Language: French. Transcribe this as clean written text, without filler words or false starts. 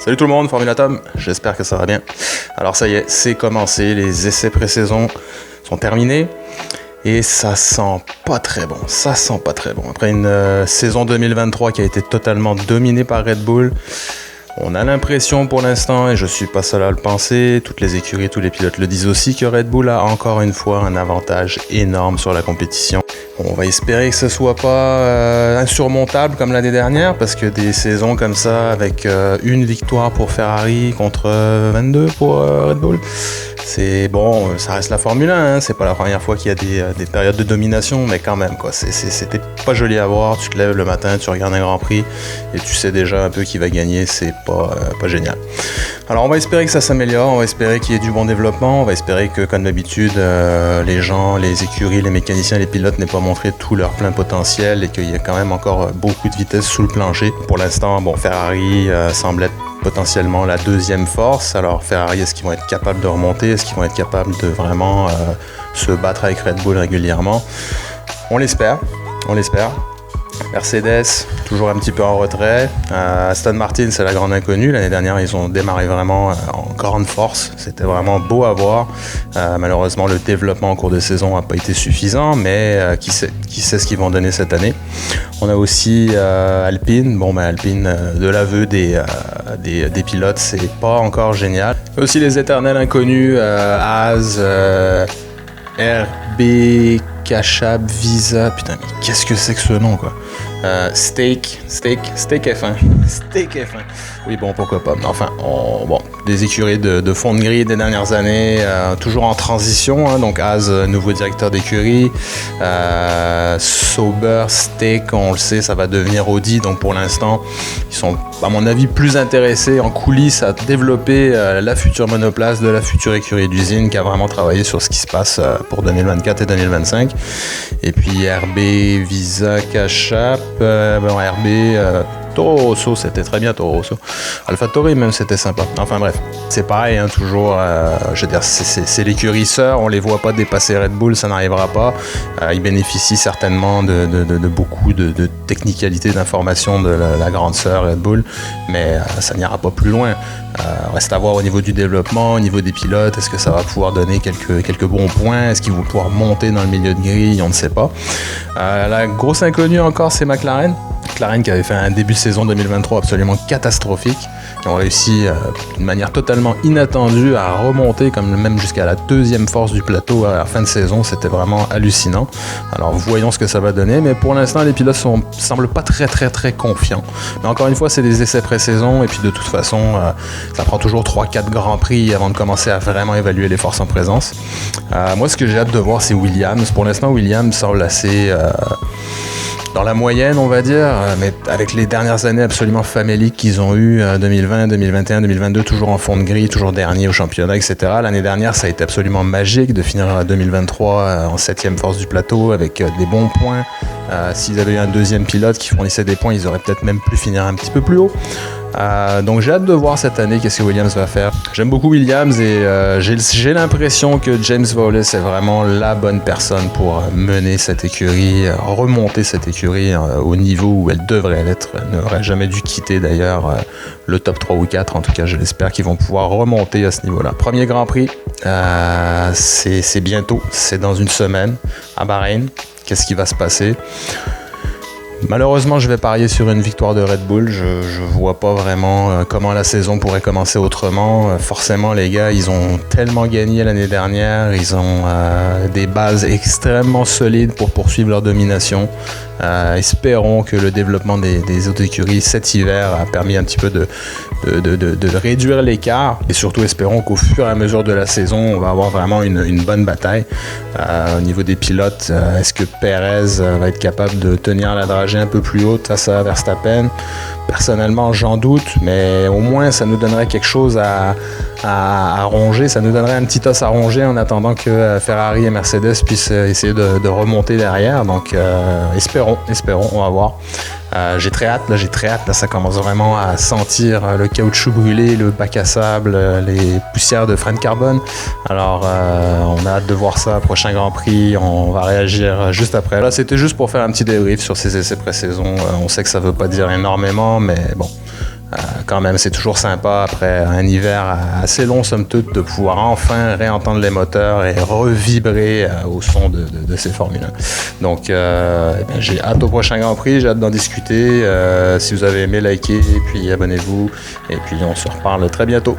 Salut tout le monde, Formula Tom, j'espère que ça va bien. Alors ça y est, c'est commencé, les essais pré-saison sont terminés et ça sent pas très bon, Après une saison 2023 qui a été totalement dominée par Red Bull, on a l'impression pour l'instant, et je suis pas seul à le penser, toutes les écuries, tous les pilotes le disent aussi, que Red Bull a encore une fois un avantage énorme sur la compétition. On va espérer que ce soit pas insurmontable comme l'année dernière, parce que des saisons comme ça, avec une victoire pour Ferrari contre 22 pour Red Bull, c'est bon, ça reste la Formule 1, hein, c'est pas la première fois qu'il y a des périodes de domination, mais quand même, quoi, c'était pas joli à voir. Tu te lèves le matin, tu regardes un Grand Prix et tu sais déjà un peu qui va gagner, c'est pas génial. Alors on va espérer que ça s'améliore, on va espérer qu'il y ait du bon développement, on va espérer que comme d'habitude, les gens, les écuries, les mécaniciens, les pilotes n'aient pas montré tout leur plein potentiel et qu'il y ait quand même encore beaucoup de vitesse sous le plancher. Pour l'instant, bon, Ferrari semble être potentiellement la deuxième force. Alors Ferrari, est-ce qu'ils vont être capables de remonter? Est-ce qu'ils vont être capables de vraiment se battre avec Red Bull régulièrement? On l'espère. Mercedes, toujours un petit peu en retrait. Aston Martin, c'est la grande inconnue. L'année dernière, ils ont démarré vraiment en grande force. C'était vraiment beau à voir. Malheureusement, le développement en cours de saison n'a pas été suffisant, mais qui sait ce qu'ils vont donner cette année. On a aussi Alpine. Bon, Alpine, de l'aveu des pilotes, c'est pas encore génial. Aussi les éternels inconnus, Haas, RB, Kachab, Visa, putain, mais qu'est-ce que c'est que ce nom, quoi? Steak F1. Steak F1. Oui, bon, pourquoi pas. Enfin, des écuries de fond de grille des dernières années, toujours en transition, hein, donc Haas, nouveau directeur d'écurie. Sauber, Steak, on le sait, ça va devenir Audi, donc pour l'instant, ils sont, à mon avis, plus intéressés en coulisses à développer la future monoplace de la future écurie d'usine qui a vraiment travaillé sur ce qui se passe pour 2024 et 2025. Et puis RB, Visa, Kachap, RB, Toro Rosso, c'était très bien Toro Rosso. AlphaTauri même, c'était sympa. Enfin bref, c'est pareil, hein, toujours, je veux dire, c'est l'écurie sœur, on les voit pas dépasser Red Bull, ça n'arrivera pas. Ils bénéficient certainement de beaucoup de technicalité d'information de la grande sœur Red Bull, mais ça n'ira pas plus loin. Reste à voir au niveau du développement, au niveau des pilotes, est-ce que ça va pouvoir donner quelques bons points, est-ce qu'ils vont pouvoir monter dans le milieu de grille, on ne sait pas. La grosse inconnue encore, c'est McLaren qui avait fait un début de saison 2023 absolument catastrophique, qui ont réussi d'une manière totalement inattendue à remonter comme même jusqu'à la deuxième force du plateau à la fin de saison. C'était vraiment hallucinant. Alors voyons ce que ça va donner, mais pour l'instant les pilotes semblent pas très confiants. Mais encore une fois, c'est des essais pré-saison et puis de toute façon ça prend toujours 3-4 grands prix avant de commencer à vraiment évaluer les forces en présence. Moi ce que j'ai hâte de voir, c'est Williams. Pour l'instant Williams semble assez dans la moyenne, on va dire, mais avec les dernières années absolument faméliques qu'ils ont eues, 2020, 2021, 2022, toujours en fond de grille, toujours dernier au championnat, etc. L'année dernière, ça a été absolument magique de finir 2023 en 7e force du plateau avec des bons points. S'ils avaient eu un deuxième pilote qui fournissait des points, ils auraient peut-être même pu finir un petit peu plus haut. Donc j'ai hâte de voir cette année qu'est-ce que Williams va faire. J'aime beaucoup Williams et j'ai l'impression que James Vowles est vraiment la bonne personne pour mener cette écurie, remonter cette écurie au niveau où elle devrait être. Elle n'aurait jamais dû quitter d'ailleurs le top 3 ou 4. En tout cas, je l'espère qu'ils vont pouvoir remonter à ce niveau-là. Premier Grand Prix, c'est bientôt, c'est dans une semaine à Bahreïn. Qu'est-ce qui va se passer ? Malheureusement, je vais parier sur une victoire de Red Bull. Je vois pas vraiment comment la saison pourrait commencer autrement. Forcément, les gars, ils ont tellement gagné l'année dernière. Ils ont des bases extrêmement solides pour poursuivre leur domination. Espérons que le développement des autres écuries cet hiver a permis un petit peu de réduire l'écart. Et surtout, espérons qu'au fur et à mesure de la saison, on va avoir vraiment une bonne bataille. Au niveau des pilotes, est-ce que Perez va être capable de tenir la dragée un peu plus haute face à Verstappen? Personnellement, j'en doute, mais au moins ça nous donnerait quelque chose à ronger, ça nous donnerait un petit os à ronger en attendant que Ferrari et Mercedes puissent essayer de remonter derrière. Donc espérons, on va voir. J'ai très hâte, là ça commence vraiment à sentir le caoutchouc brûlé, le bac à sable, les poussières de frein de carbone. Alors on a hâte de voir ça, prochain Grand Prix, on va réagir juste après. Là c'était juste pour faire un petit débrief sur ces essais pré-saison, on sait que ça veut pas dire énormément, mais bon. Quand même, c'est toujours sympa après un hiver assez long, somme toute, de pouvoir enfin réentendre les moteurs et revibrer au son de ces Formule 1. Donc, j'ai hâte au prochain Grand Prix, j'ai hâte d'en discuter. Si vous avez aimé, likez, et puis abonnez-vous. Et puis, on se reparle très bientôt.